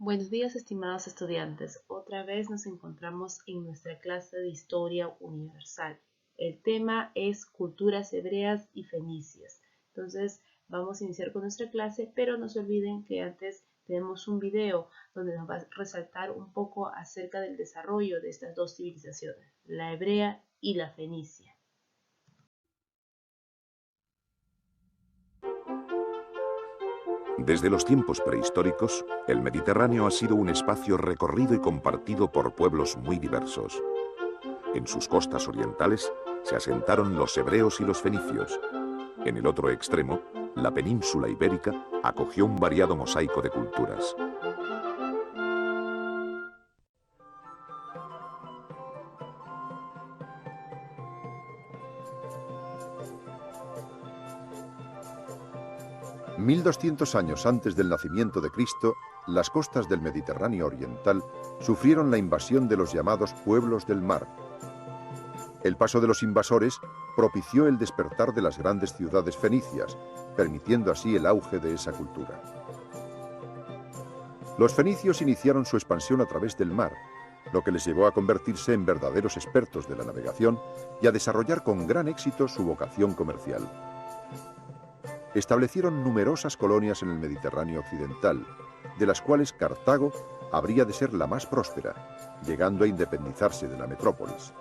Buenos días, estimados estudiantes. Otra vez nos encontramos en nuestra clase de Historia Universal. El tema es Culturas hebreas y fenicias. Entonces, vamos a iniciar con nuestra clase, pero no se olviden que antes tenemos un video donde nos va a resaltar un poco acerca del desarrollo de estas dos civilizaciones, la hebrea y la fenicia. Desde los tiempos prehistóricos, el Mediterráneo ha sido un espacio recorrido y compartido por pueblos muy diversos. En sus costas orientales se asentaron los hebreos y los fenicios. En el otro extremo, la península ibérica acogió un variado mosaico de culturas. $1200 años antes del nacimiento de Cristo, las costas del Mediterráneo oriental sufrieron la invasión de los llamados pueblos del mar. El paso de los invasores propició el despertar de las grandes ciudades fenicias, permitiendo así el auge de esa cultura. Los fenicios iniciaron su expansión a través del mar, lo que les llevó a convertirse en verdaderos expertos de la navegación y a desarrollar con gran éxito su vocación comercial. Establecieron numerosas colonias en el Mediterráneo occidental, de las cuales Cartago habría de ser la más próspera, llegando a independizarse de la metrópolis.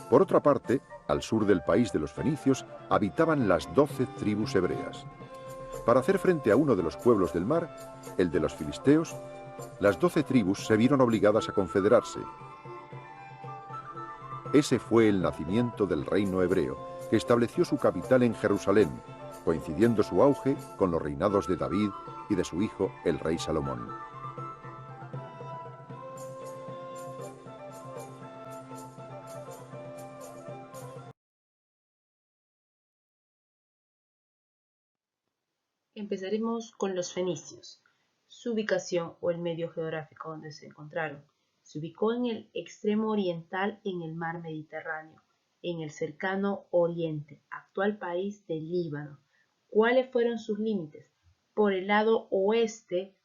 Por otra parte, al sur del país de los fenicios habitaban las 12 tribus hebreas. Para hacer frente a uno de los pueblos del mar, el de los filisteos, las 12 tribus se vieron obligadas a confederarse. Ese fue el nacimiento del reino hebreo, que estableció su capital en Jerusalén, coincidiendo su auge con los reinados de David y de su hijo, el rey Salomón. Empezaremos con los fenicios. Su ubicación o el medio geográfico donde se encontraron. Se ubicó en el extremo oriental en el mar Mediterráneo, en el cercano Oriente, actual país del Líbano. ¿Cuáles fueron sus límites? Por el lado oeste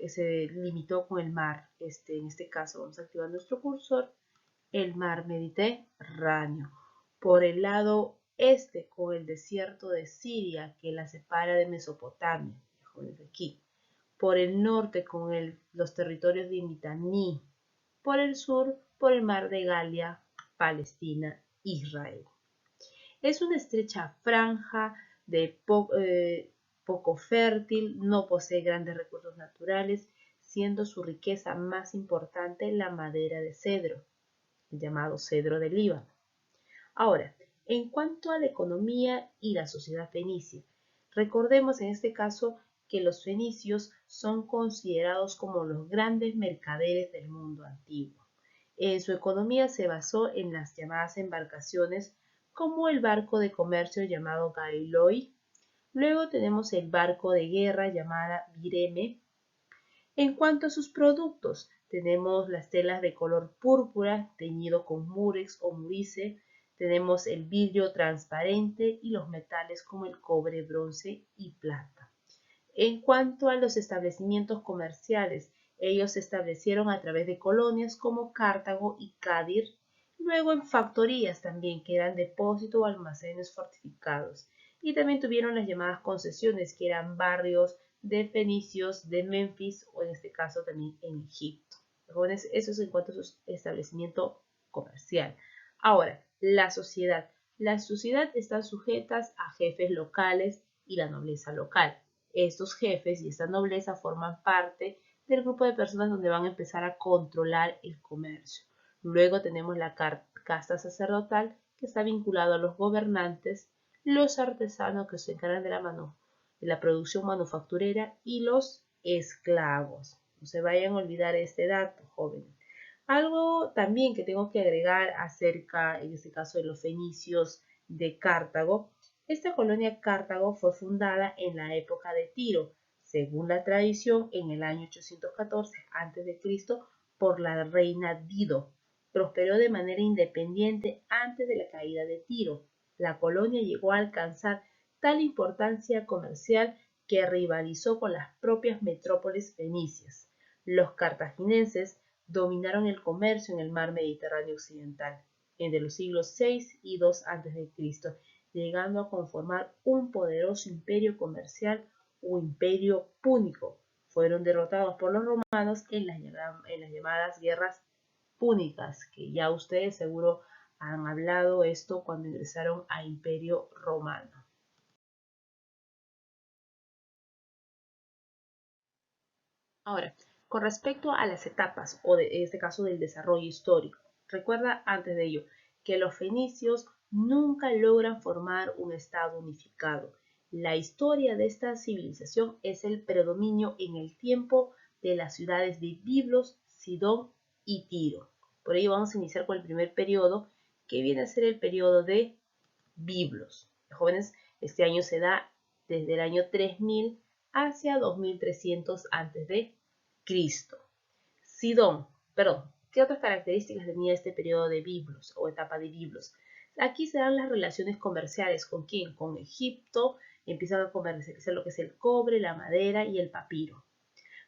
se limitó con el mar, en este caso vamos a activar nuestro cursor, el mar Mediterráneo. Por el lado este con el desierto de Siria que la separa de Mesopotamia, aquí. Por el norte con los territorios de Mitanni. Por el sur por el mar de Galia, Palestina, Israel. Es una estrecha franja de poco fértil, no posee grandes recursos naturales, siendo su riqueza más importante la madera de cedro, llamado cedro del Líbano. Ahora, en cuanto a la economía y la sociedad fenicia, recordemos en este caso que los fenicios son considerados como los grandes mercaderes del mundo antiguo. Su economía se basó en las llamadas embarcaciones como el barco de comercio llamado Gailoi. Luego tenemos el barco de guerra llamada Vireme. En cuanto a sus productos, tenemos las telas de color púrpura teñido con murex o murice, tenemos el vidrio transparente y los metales como el cobre, bronce y plata. En cuanto a los establecimientos comerciales, ellos se establecieron a través de colonias como Cartago y Cádir, luego en factorías también que eran depósitos o almacenes fortificados, y también tuvieron las llamadas concesiones que eran barrios de fenicios de Memphis o en este caso también en Egipto. Jóvenes, eso es en cuanto a su establecimiento comercial. Ahora, la sociedad. La sociedad está sujetas a jefes locales y la nobleza local. Estos jefes y esta nobleza forman parte del grupo de personas donde van a empezar a controlar el comercio. Luego tenemos la casta sacerdotal que está vinculado a los gobernantes, los artesanos que se encargan de la producción manufacturera y los esclavos. No se vayan a olvidar este dato, jóvenes. Algo también que tengo que agregar acerca, en este caso, de los fenicios de Cartago. Esta colonia Cartago fue fundada en la época de Tiro, según la tradición, en el año 814 a.C., por la reina Dido. prosperó de manera independiente antes de la caída de Tiro. La colonia llegó a alcanzar tal importancia comercial que rivalizó con las propias metrópolis fenicias. Los cartagineses dominaron el comercio en el mar Mediterráneo occidental entre los siglos 6 y 2 a.C., llegando a conformar un poderoso imperio comercial o imperio púnico. Fueron derrotados por los romanos en las llamadas guerras púnicas, que ya ustedes seguro han hablado esto cuando ingresaron al Imperio Romano. Ahora, con respecto a las etapas, o en este caso del desarrollo histórico, recuerda antes de ello que los fenicios nunca logran formar un estado unificado. La historia de esta civilización es el predominio en el tiempo de las ciudades de Biblos, Sidón y Tiro. Por ello vamos a iniciar con el primer periodo, que viene a ser el periodo de Biblos. Jóvenes, este año se da desde el año 3000 hacia 2300 a.C. Sidón, ¿qué otras características tenía este periodo de Biblos o etapa de Biblos? Aquí se dan las relaciones comerciales. ¿Con quién? Con Egipto. Empiezan a comercializar lo que es el cobre, la madera y el papiro.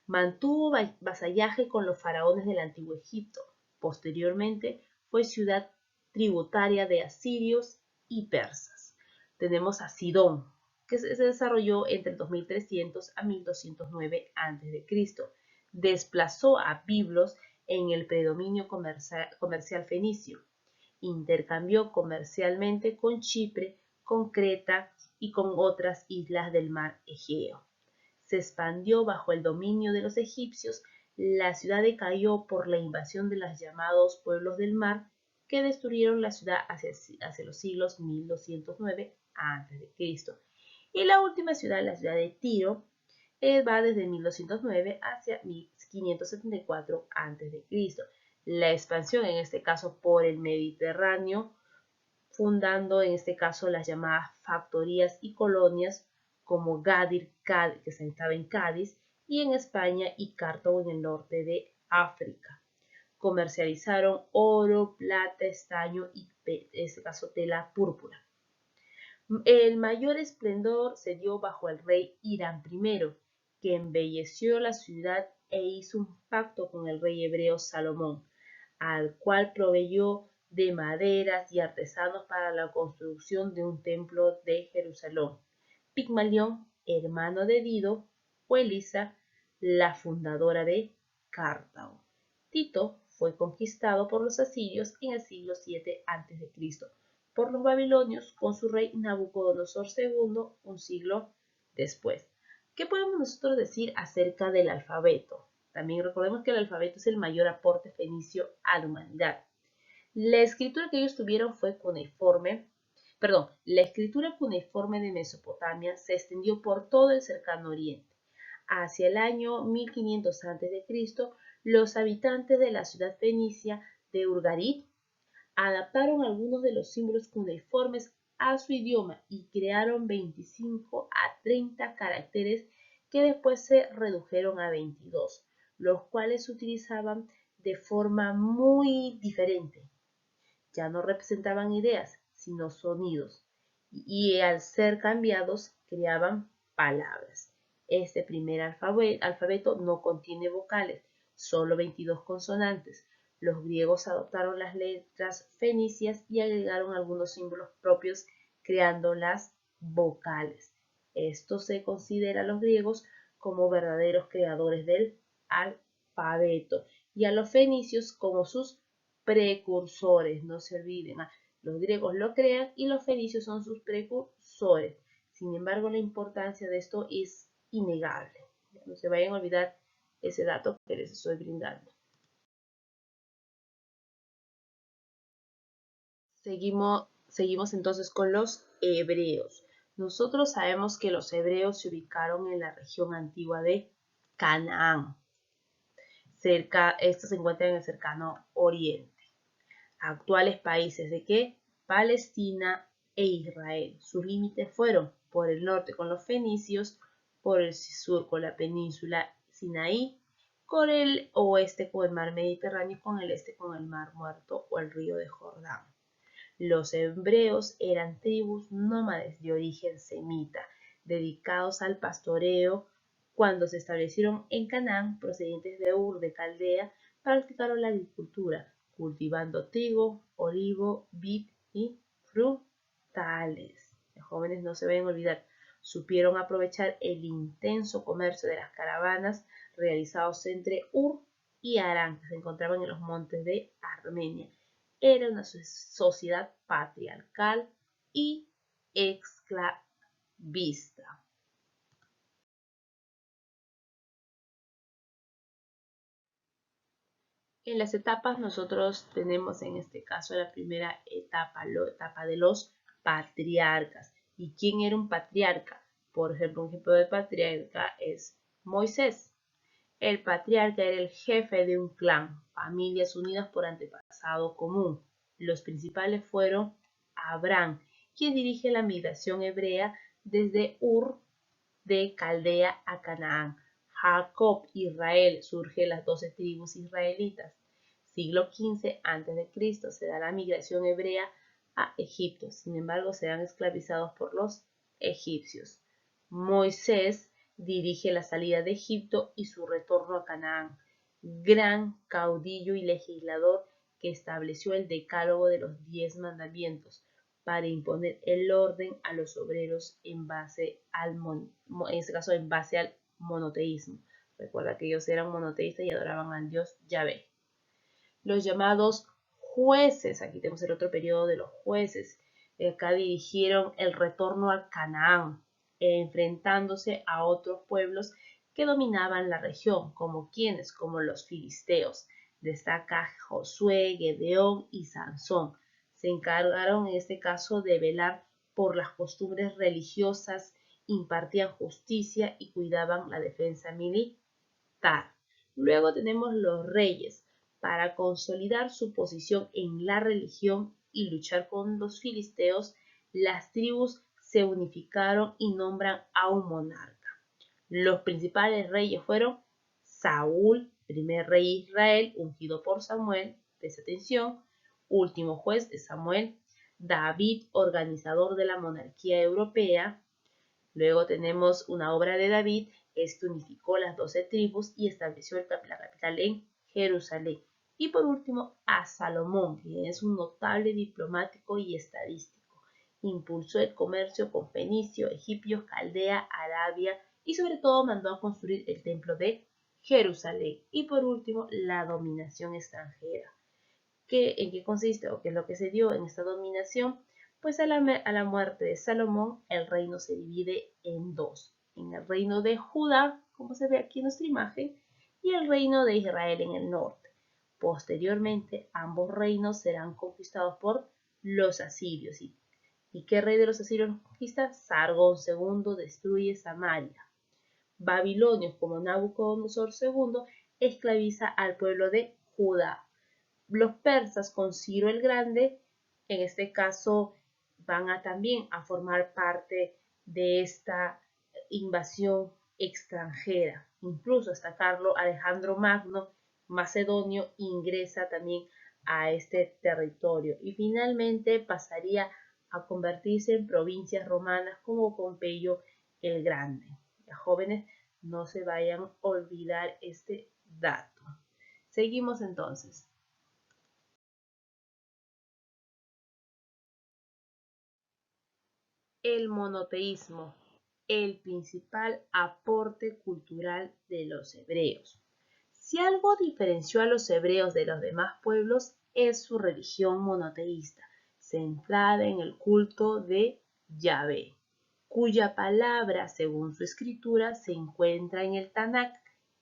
Mantuvo vasallaje con los faraones del antiguo Egipto. Posteriormente fue ciudad tributaria de asirios y persas. Tenemos a Sidón, que se desarrolló entre 2300 a 1209 a.C. Desplazó a Biblos en el predominio comercial fenicio. Intercambió comercialmente con Chipre, con Creta y con otras islas del mar Egeo. Se expandió bajo el dominio de los egipcios. La ciudad decayó por la invasión de los llamados pueblos del mar, que destruyeron la ciudad hacia los siglos 1209 a.C. Y la última ciudad, la ciudad de Tiro, va desde 1209 hacia 1574 a.C. La expansión, en este caso por el Mediterráneo, fundando en este caso las llamadas factorías y colonias como Gadir, que se estaba en Cádiz, y en España y Cartago en el norte de África. Comercializaron oro, plata, estaño y en este caso tela púrpura. El mayor esplendor se dio bajo el rey Irán I, que embelleció la ciudad e hizo un pacto con el rey hebreo Salomón, al cual proveyó de maderas y artesanos para la construcción de un templo de Jerusalén. Pigmalión, hermano de Dido, o Elisa, la fundadora de Cartago. Tito fue conquistado por los asirios en el siglo 7 a.C., por los babilonios con su rey Nabucodonosor II un siglo después. ¿Qué podemos nosotros decir acerca del alfabeto? También recordemos que el alfabeto es el mayor aporte fenicio a la humanidad. La escritura que ellos tuvieron fue cuneiforme. La escritura cuneiforme de Mesopotamia se extendió por todo el cercano oriente. Hacia el año 1500 a.C., los habitantes de la ciudad fenicia de Urgarit adaptaron algunos de los símbolos cuneiformes a su idioma y crearon 25 a 30 caracteres que después se redujeron a 22, los cuales se utilizaban de forma muy diferente. Ya no representaban ideas, sino sonidos, y al ser cambiados creaban palabras. Este primer alfabeto no contiene vocales, solo 22 consonantes. Los griegos adoptaron las letras fenicias y agregaron algunos símbolos propios, creando las vocales. Esto se considera a los griegos como verdaderos creadores del alfabeto y a los fenicios como sus precursores. No se olviden, los griegos lo crean y los fenicios son sus precursores. Sin embargo, la importancia de esto es innegable. No se vayan a olvidar ese dato que les estoy brindando. Seguimos entonces con los hebreos. Nosotros sabemos que los hebreos se ubicaron en la región antigua de Canaán. Estos se encuentran en el cercano oriente. Actuales países de ¿qué? Palestina e Israel. Sus límites fueron por el norte con los fenicios, por el sur con la península Sinaí con el oeste con el mar Mediterráneo y con el este con el mar Muerto o el río de Jordán. Los hebreos eran tribus nómades de origen semita, dedicados al pastoreo. Cuando se establecieron en Canaán, procedentes de Ur de Caldea, practicaron la agricultura, cultivando trigo, olivo, vid y frutales. Los jóvenes no se deben olvidar, supieron aprovechar el intenso comercio de las caravanas realizados entre Ur y Harán, que se encontraban en los montes de Armenia. Era una sociedad patriarcal y esclavista. En las etapas nosotros tenemos en este caso la primera etapa, la etapa de los patriarcas. ¿Y quién era un patriarca? Por ejemplo, un ejemplo de patriarca es Moisés. El patriarca era el jefe de un clan, familias unidas por antepasado común. Los principales fueron Abraham, quien dirige la migración hebrea desde Ur de Caldea a Canaán. Jacob, Israel, surge las 12 tribus israelitas. Siglo XV a.C. se da la migración hebrea a Egipto. Sin embargo, serán esclavizados por los egipcios. Moisés dirige la salida de Egipto y su retorno a Canaán. Gran caudillo y legislador que estableció el decálogo de los 10 mandamientos para imponer el orden a los obreros en base al monoteísmo. Recuerda que ellos eran monoteístas y adoraban al dios Yahvé. Los llamados jueces, aquí tenemos el otro periodo de los jueces, acá dirigieron el retorno a Canaán, enfrentándose a otros pueblos que dominaban la región, como los filisteos. Destaca Josué, Gedeón y Sansón. Se encargaron en este caso de velar por las costumbres religiosas, impartían justicia y cuidaban la defensa militar. Luego tenemos los reyes. Para consolidar su posición en la religión y luchar con los filisteos, las tribus se unificaron y nombran a un monarca. Los principales reyes fueron Saúl, primer rey de Israel, ungido por Samuel, presta atención, último juez de Samuel, David, organizador de la monarquía europea. Luego tenemos una obra de David, este unificó las 12 tribus y estableció la capital en Jerusalén. Y por último, a Salomón, que es un notable diplomático y estadístico. Impulsó el comercio con fenicios, egipcios, Caldea, Arabia y sobre todo mandó a construir el templo de Jerusalén. Y por último, la dominación extranjera. ¿En qué consiste o qué es lo que se dio en esta dominación? Pues a la muerte de Salomón, el reino se divide en dos. En el reino de Judá, como se ve aquí en nuestra imagen, y el reino de Israel en el norte. Posteriormente, ambos reinos serán conquistados por los asirios. ¿Y qué rey de los asirios los conquista? Sargón II destruye Samaria. Babilonios, como Nabucodonosor II, esclaviza al pueblo de Judá. Los persas con Ciro el Grande, en este caso, van también a formar parte de esta invasión extranjera. Incluso hasta Alejandro Magno, macedonio, ingresa también a este territorio y finalmente pasaría a convertirse en provincias romanas como Pompeyo el Grande. Los jóvenes no se vayan a olvidar este dato. Seguimos entonces. El monoteísmo, el principal aporte cultural de los hebreos. Si algo diferenció a los hebreos de los demás pueblos es su religión monoteísta, centrada en el culto de Yahvé, cuya palabra, según su escritura, se encuentra en el Tanakh.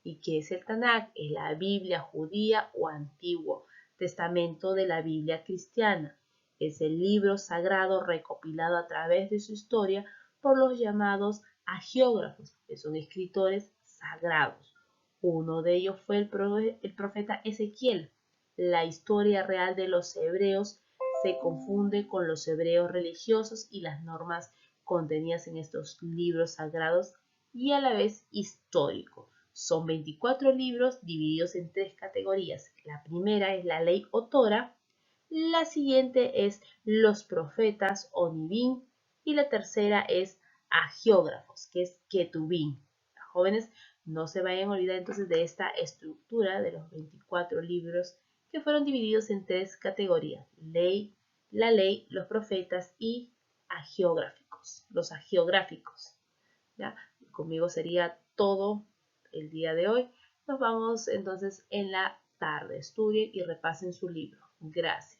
¿Y qué es el Tanakh? Es la Biblia judía o Antiguo Testamento de la Biblia cristiana. Es el libro sagrado recopilado a través de su historia por los llamados hagiógrafos, que son escritores sagrados. Uno de ellos fue el profeta Ezequiel. La historia real de los hebreos se confunde con los hebreos religiosos y las normas contenidas en estos libros sagrados y a la vez histórico. Son 24 libros divididos en 3 categorías. La primera es la ley o Torá, la siguiente es los profetas o Nibín y la tercera es agiógrafos, que es Ketubín. Jóvenes, no se vayan a olvidar entonces de esta estructura de los 24 libros que fueron divididos en 3 categorías: la ley, los profetas y agiográficos, los agiográficos. ¿Ya? Conmigo sería todo el día de hoy. Nos vamos entonces en la tarde. Estudien y repasen su libro. Gracias.